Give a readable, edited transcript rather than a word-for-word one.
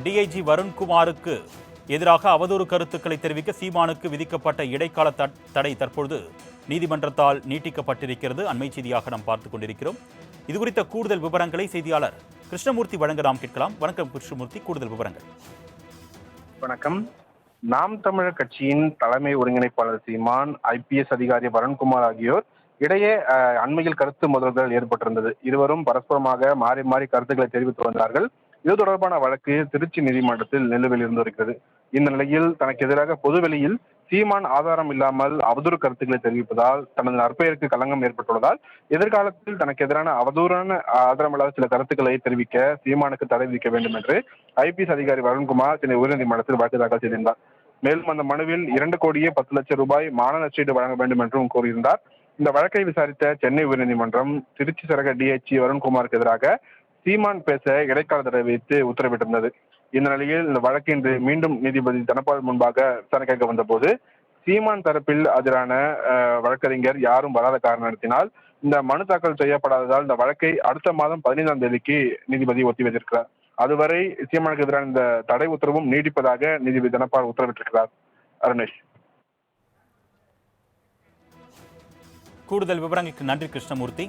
DIG வருண்குமாருக்கு எதிராக அவதூறு கருத்துக்களை தெரிவிக்க சீமானுக்கு விதிக்கப்பட்ட இடைக்கால தடை தற்பொழுது நீதிமன்றத்தால் நீட்டிக்கப்பட்டிருக்கிறது. அண்மை செய்தியாக நாம் பார்த்துக் கொண்டிருக்கிறோம். இதுகுறித்த கூடுதல் விவரங்களை செய்தியாளர் கிருஷ்ணமூர்த்தி வழங்க நாம் கேட்கலாம். வணக்கம் கிருஷ்ணமூர்த்தி, கூடுதல் விவரங்கள். வணக்கம். நாம் தமிழர் கட்சியின் தலைமை ஒருங்கிணைப்பாளர் சீமான், ஐபிஎஸ் அதிகாரி வருண்குமார் ஆகியோர் இடையே அண்மையில் கருத்து மோதல்கள் ஏற்பட்டிருந்தது. இருவரும் பரஸ்பரமாக மாறி மாறி கருத்துக்களை தெரிவித்து வந்தார்கள். இது தொடர்பான வழக்கு திருச்சி நீதிமன்றத்தில் நிலுவையில் இருந்து வருகிறது. இந்த நிலையில் தனக்கு எதிராக பொதுவெளியில் சீமான் ஆதாரம் இல்லாமல் அவதூறு கருத்துக்களை தெரிவிப்பதால் தனது நற்பெயருக்கு களங்கம் ஏற்பட்டுள்ளதால் எதிர்காலத்தில் தனக்கு எதிரான அவதூறான ஆதாரமில்லாத சில கருத்துக்களை தெரிவிக்க சீமானுக்கு தடை விதிக்க வேண்டும் என்று ஐபிஎஸ் அதிகாரி வருண்குமார் சென்னை உயர்நீதிமன்றத்தில் வழக்கு தாக்கல் செய்திருந்தார். மேலும் அந்த மனுவில் 2,10,00,000 ரூபாய் மான நஷ்டீடு வழங்க வேண்டும் என்றும் கூறியிருந்தார். இந்த வழக்கை விசாரித்த சென்னை உயர்நீதிமன்றம் திருச்சி சரக டிஐஜி வருண்குமாருக்கு எதிராக சீமான் பேச இடைக்கால தடை வைத்து உத்தரவிட்டிருந்தது. இந்த நிலையில் இந்த வழக்கு இன்று மீண்டும் நீதிபதி தனபால் முன்பாக விசாரணைக்கு வந்த போது சீமான் தரப்பில் ஆஜரான வழக்கறிஞர் யாரும் வராத காரணத்தினால் இந்த மனு தாக்கல் செய்யப்படாததால் இந்த வழக்கை அடுத்த மாதம் 15ஆம் தேதிக்கு நீதிபதி ஒத்திவைத்திருக்கிறார். அதுவரை சீமானுக்கு எதிரான இந்த தடை உத்தரவும் நீடிப்பதாக நீதிபதி தனபால் உத்தரவிட்டிருக்கிறார். அருணேஷ், கூடுதல் விவரங்களுக்கு நன்றி கிருஷ்ணமூர்த்தி.